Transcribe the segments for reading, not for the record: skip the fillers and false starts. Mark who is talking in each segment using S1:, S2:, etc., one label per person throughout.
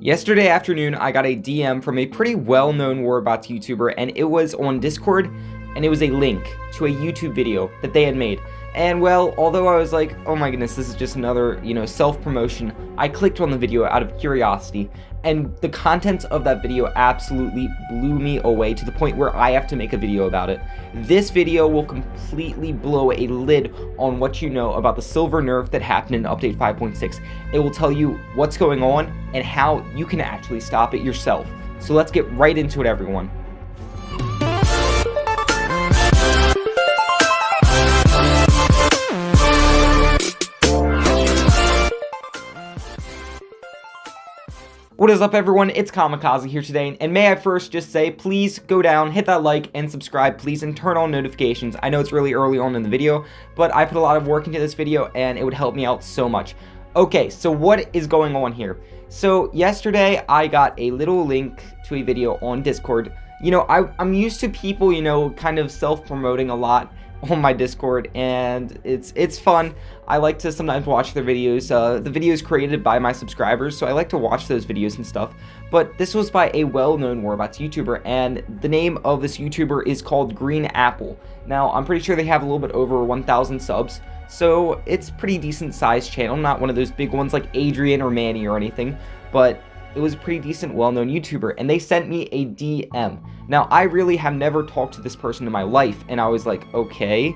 S1: Yesterday afternoon, I got a DM from a pretty well-known Warbots YouTuber, and it was on Discord, and it was a link to a YouTube video that they had made. And well, although I was like, oh my goodness, this is just another, self-promotion, I clicked on the video out of curiosity, and the contents of that video absolutely blew me away to the point where I have to make a video about it. This video will completely blow a lid on what you know about the silver nerf that happened in Update 5.6. It will tell you what's going on and how you can actually stop it yourself. So let's get right into it, everyone. What is up, everyone? It's Kamikaze here today, and may I first just say, please go down, hit that like, and subscribe, please, and turn on notifications. I know it's really early on in the video, but I put a lot of work into this video, and it would help me out so much. Okay, so what is going on here? So, yesterday, I got a little link to a video on Discord. I'm used to people, kind of self-promoting a lot on my Discord, and it's fun. I like to sometimes watch their videos. The videos created by my subscribers, so I like to watch those videos and stuff. But this was by a well-known Warbots YouTuber, and the name of this YouTuber is called Green Apple. Now, I'm pretty sure they have a little bit over 1,000 subs, so it's pretty decent sized channel. Not one of those big ones like Adrian or Manny or anything, but it was a pretty decent, well-known YouTuber, and they sent me a DM. Now, I really have never talked to this person in my life, and I was like, okay.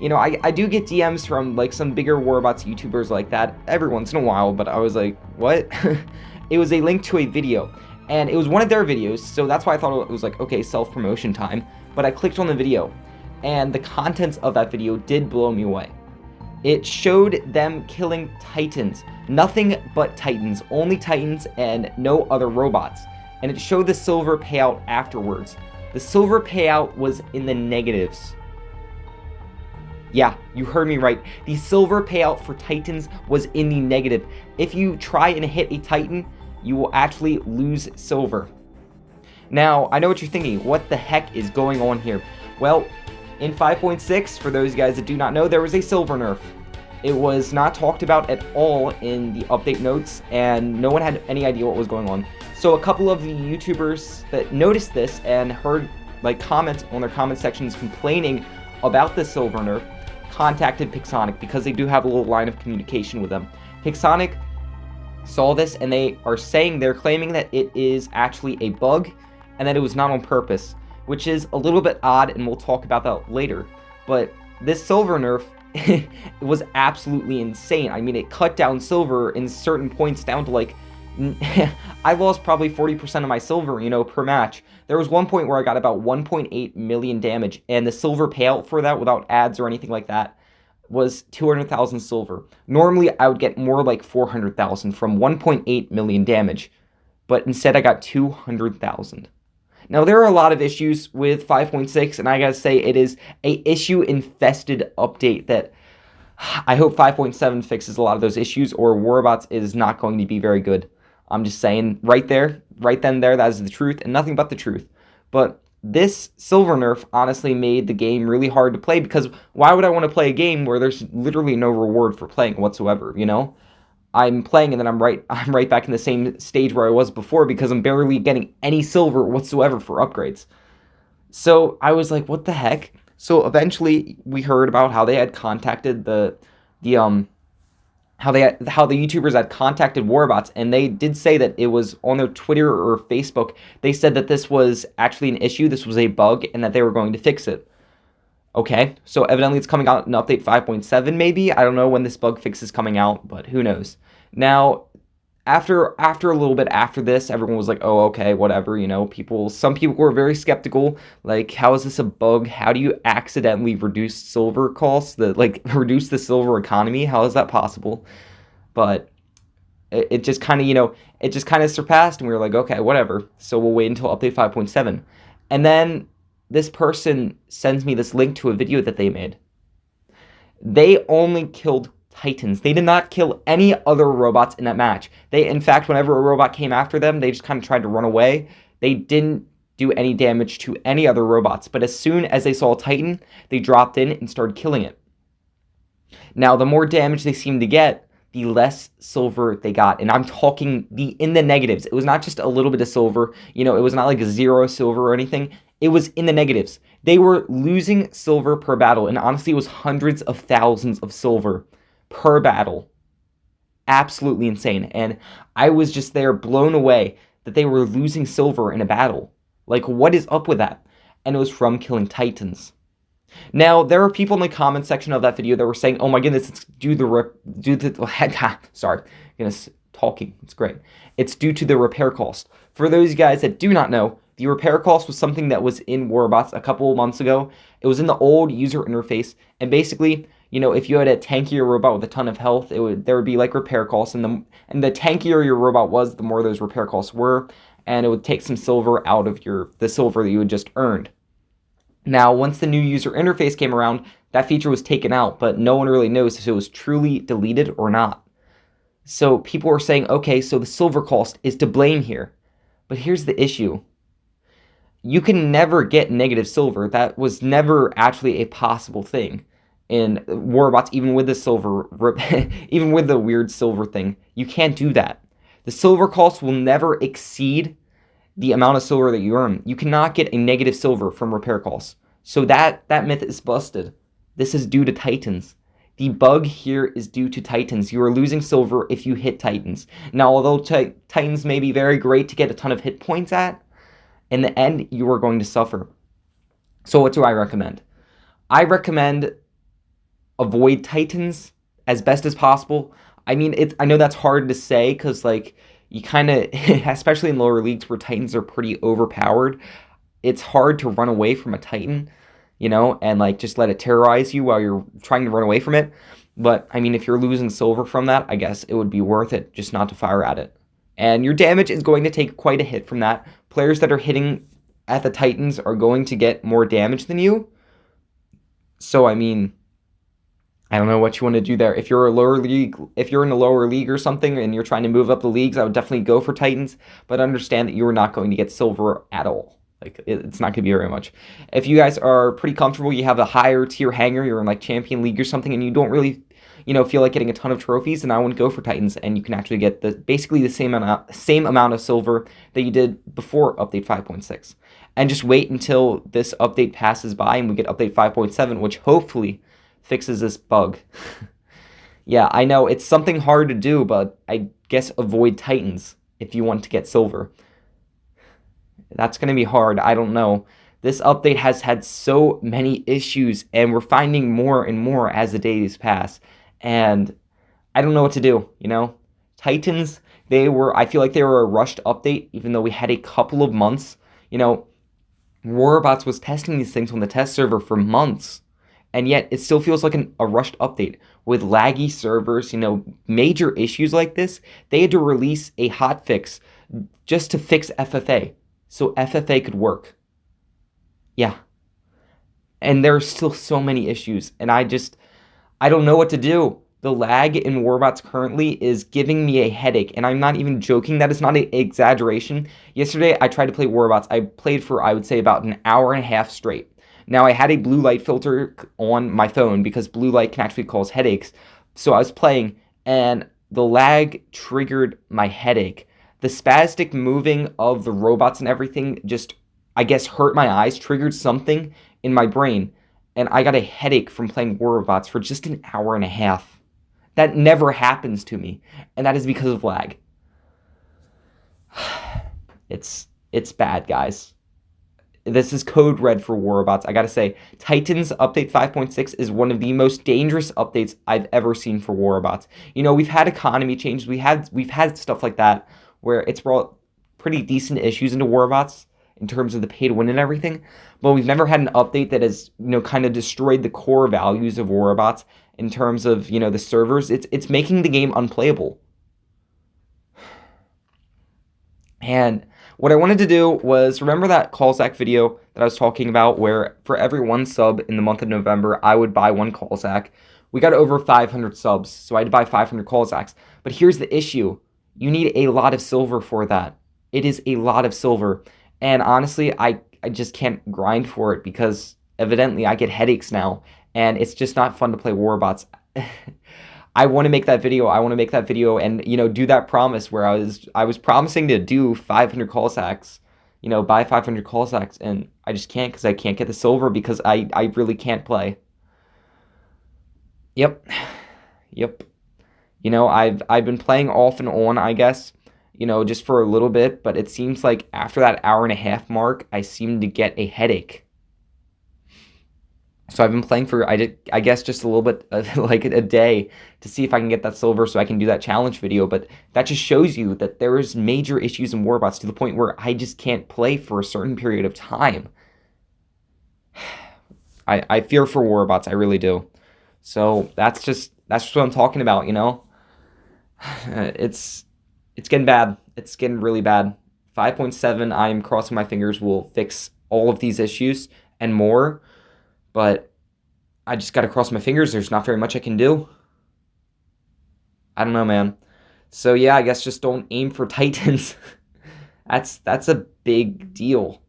S1: I do get DMs from, like, some bigger Warbots YouTubers like that every once in a while, but I was like, what? It was a link to a video, and it was one of their videos, so that's why I thought it was like, okay, self-promotion time. But I clicked on the video, and the contents of that video did blow me away. It showed them killing Titans. Nothing but Titans. Only Titans and no other robots. And it showed the silver payout afterwards. The silver payout was in the negatives. Yeah, you heard me right. The silver payout for Titans was in the negative. If you try and hit a Titan, you will actually lose silver. Now, I know what you're thinking. What the heck is going on here? Well, in 5.6, for those guys that do not know, there was a silver nerf. It was not talked about at all in the update notes, and no one had any idea what was going on. So a couple of the YouTubers that noticed this and heard comments on their comment sections complaining about the silver nerf contacted Pixonic, because they do have a little line of communication with them. Pixonic saw this, and they're claiming that it is actually a bug and that it was not on purpose, which is a little bit odd, and we'll talk about that later. But this silver nerf, it was absolutely insane. I mean, it cut down silver in certain points down to I lost probably 40% of my silver, per match. There was one point where I got about 1.8 million damage, and the silver payout for that, without ads or anything like that, was 200,000 silver. Normally, I would get more like 400,000 from 1.8 million damage, but instead I got 200,000. Now, there are a lot of issues with 5.6, and I gotta say, it is a issue-infested update that I hope 5.7 fixes a lot of those issues, or Warbots is not going to be very good. I'm just saying, right then there, that is the truth, and nothing but the truth. But this silver nerf honestly made the game really hard to play, because why would I want to play a game where there's literally no reward for playing whatsoever, I'm playing, and then I'm right back in the same stage where I was before, because I'm barely getting any silver whatsoever for upgrades. So I was like, what the heck? So eventually we heard about how they had contacted how the YouTubers had contacted Warbots, and they did say that it was on their Twitter or Facebook. They said that this was actually an issue, this was a bug, and that they were going to fix it. Okay, so evidently it's coming out in Update 5.7 maybe. I don't know when this bug fix is coming out, but who knows. Now, after a little bit after this, everyone was like, oh, okay, whatever, some people were very skeptical, like, how is this a bug? How do you accidentally reduce silver costs, reduce the silver economy? How is that possible? But it just kind of, surpassed, and we were like, okay, whatever. So we'll wait until Update 5.7. And then this person sends me this link to a video that they made. They only killed Titans. They did not kill any other robots in that match. In fact, whenever a robot came after them, they just kind of tried to run away. They didn't do any damage to any other robots, but as soon as they saw a Titan, they dropped in and started killing it. Now, the more damage they seemed to get, the less silver they got. And I'm talking in the negatives. It was not just a little bit of silver. You know, it was not like 0 silver or anything. It was in the negatives. They were losing silver per battle. And honestly, it was hundreds of thousands of silver per battle. Absolutely insane. And I was just there blown away that they were losing silver in a battle. Like, what is up with that? And it was from killing Titans. Now, there are people in the comment section of that video that were saying, oh my goodness, it's due to sorry, goodness, talking, it's great. It's due to the repair cost. For those guys that do not know, the repair cost was something that was in Warbots a couple of months ago. It was in the old user interface, and basically, you know, if you had a tankier robot with a ton of health, there would be like repair costs, and the tankier your robot was, the more those repair costs were, and it would take some silver out of the silver that you had just earned. Now, once the new user interface came around, that feature was taken out, but no one really knows if it was truly deleted or not. So people are saying, okay, so the silver cost is to blame here. But here's the issue. You can never get negative silver. That was never actually a possible thing in Warbots, even with the silver, even with the weird silver thing. You can't do that. The silver cost will never exceed the amount of silver that you earn. You cannot get a negative silver from repair costs. So that myth is busted. This is due to Titans. The bug here is due to Titans. You are losing silver if you hit Titans. Now, although Titans may be very great to get a ton of hit points at, in the end, you are going to suffer. So what do I recommend? I recommend avoid Titans as best as possible. I mean, I know that's hard to say because, like, you kind of, especially in lower leagues where Titans are pretty overpowered, it's hard to run away from a Titan, you know, and like just let it terrorize you while you're trying to run away from it. But I mean, if you're losing silver from that, I guess it would be worth it just not to fire at it. And your damage is going to take quite a hit from that. Players that are hitting at the Titans are going to get more damage than you. So I mean, I don't know what you want to do there. If you're in a lower league or something and you're trying to move up the leagues, I would definitely go for Titans, but understand that you are not going to get silver at all. Like, it's not going to be very much. If you guys are pretty comfortable, you have a higher tier hanger, you're in like Champion League or something, and you don't really, you know, feel like getting a ton of trophies, then I wouldn't go for Titans, and you can actually get basically the same amount of silver that you did before update 5.6. And just wait until this update passes by and we get update 5.7, which hopefully fixes this bug. Yeah, I know it's something hard to do, but I guess avoid Titans if you want to get silver. That's going to be hard. I don't know. This update has had so many issues, and we're finding more and more as the days pass. And I don't know what to do, you know? Titans, I feel like they were a rushed update, even though we had a couple of months. You know, Warbots was testing these things on the test server for months. And yet, it still feels like a rushed update. With laggy servers, you know, major issues like this, they had to release a hotfix just to fix FFA. So FFA could work. Yeah. And there are still so many issues. And I don't know what to do. The lag in Warbots currently is giving me a headache. And I'm not even joking. That is not an exaggeration. Yesterday, I tried to play Warbots. I played for, I would say, about an hour and a half straight. Now, I had a blue light filter on my phone because blue light can actually cause headaches. So I was playing, and the lag triggered my headache. The spastic moving of the robots and everything just, I guess, hurt my eyes, triggered something in my brain, and I got a headache from playing Warbots for just an hour and a half. That never happens to me, and that is because of lag. It's bad, guys. This is code red for Warbots. I gotta say, Titans Update 5.6 is one of the most dangerous updates I've ever seen for Warbots. You know, we've had economy changes, we've had stuff like that where it's brought pretty decent issues into Warbots in terms of the pay to win and everything, but we've never had an update that has, you know, kind of destroyed the core values of Warbots in terms of, you know, the servers. It's making the game unplayable. And what I wanted to do was, remember that callsack video that I was talking about where for every 1 sub in the month of November, I would buy 1 callsack? We got over 500 subs, so I had to buy 500 callsacks. But here's the issue. You need a lot of silver for that. It is a lot of silver. And honestly, I just can't grind for it because evidently I get headaches now. And it's just not fun to play Warbots. I want to make that video. I want to make that video and, do that promise where I was promising to do 500 call sacks, buy 500 call sacks, and I just can't because I can't get the silver because I really can't play. Yep. Yep. I've been playing off and on, I guess, just for a little bit, but it seems like after that hour and a half mark, I seem to get a headache. So I've been playing for, I guess, just a little bit, like a day to see if I can get that silver so I can do that challenge video. But that just shows you that there is major issues in Warbots to the point where I just can't play for a certain period of time. I fear for Warbots, I really do. So that's what I'm talking about, It's getting bad. It's getting really bad. 5.7, I'm crossing my fingers, will fix all of these issues and more. But I just got to cross my fingers. There's not very much I can do. I don't know, man. So yeah, I guess just don't aim for Titans. That's a big deal.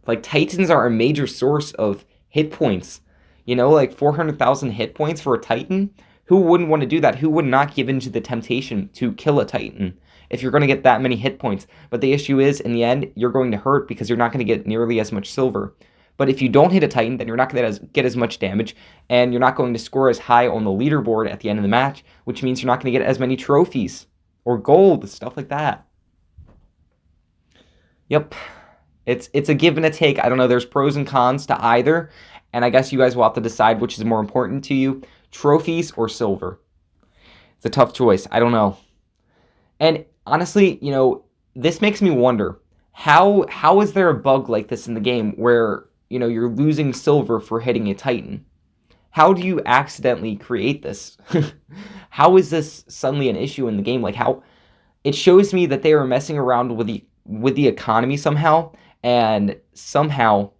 S1: Like, Titans are a major source of hit points. Like 400,000 hit points for a Titan. Who wouldn't want to do that? Who would not give in to the temptation to kill a Titan if you're going to get that many hit points? But the issue is, in the end, you're going to hurt because you're not going to get nearly as much silver. But if you don't hit a Titan, then you're not going to get as much damage, and you're not going to score as high on the leaderboard at the end of the match, which means you're not going to get as many trophies or gold, stuff like that. Yep. It's a give and a take. I don't know. There's pros and cons to either, and I guess you guys will have to decide which is more important to you, trophies or silver. It's a tough choice. I don't know. And honestly, this makes me wonder, how is there a bug like this in the game where you're losing silver for hitting a Titan? How do you accidentally create this? How is this suddenly an issue in the game? Like, how it shows me that they are messing around with the economy somehow, and somehow,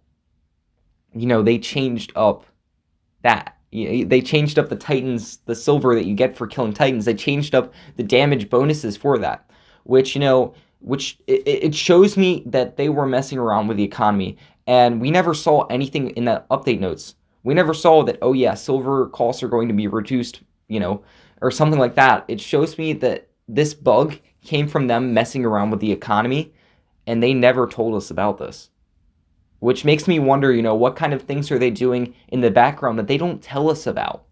S1: they changed up that. They changed up the Titans, the silver that you get for killing Titans. They changed up the damage bonuses for that, which it shows me that they were messing around with the economy. And we never saw anything in that update notes. We never saw that, oh yeah, silver costs are going to be reduced, or something like that. It shows me that this bug came from them messing around with the economy, and they never told us about this. Which makes me wonder, what kind of things are they doing in the background that they don't tell us about?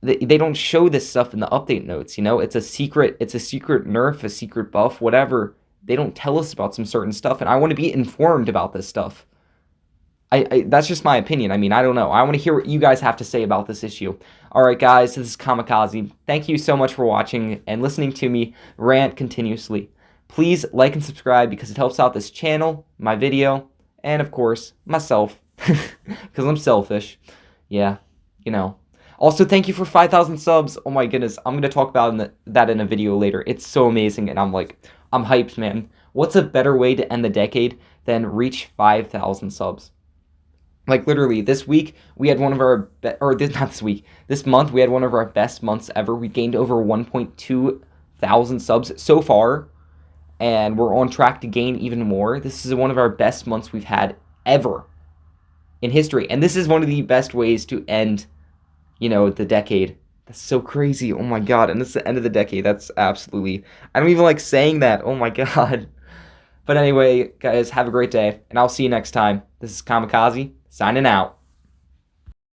S1: They don't show this stuff in the update notes, It's a secret nerf, a secret buff, whatever. They don't tell us about some certain stuff, and I want to be informed about this stuff. That's just my opinion. I mean, I don't know. I want to hear what you guys have to say about this issue. All right, guys, this is Kamikaze. Thank you so much for watching and listening to me rant continuously. Please like and subscribe because it helps out this channel, my video, and of course, myself, because I'm selfish. Yeah, Also, thank you for 5,000 subs. Oh my goodness, I'm going to talk about that in a video later. It's so amazing, and I'm hyped, man. What's a better way to end the decade than reach 5,000 subs? Like, literally, this week, we had one of our, this month, we had one of our best months ever. We gained over 1.2 thousand subs so far, and we're on track to gain even more. This is one of our best months we've had ever in history, and this is one of the best ways to end, the decade. That's so crazy. Oh my god. And this is the end of the decade. That's absolutely, I don't even like saying that. Oh my god. But anyway, guys, have a great day, and I'll see you next time. This is Kamikaze, signing out.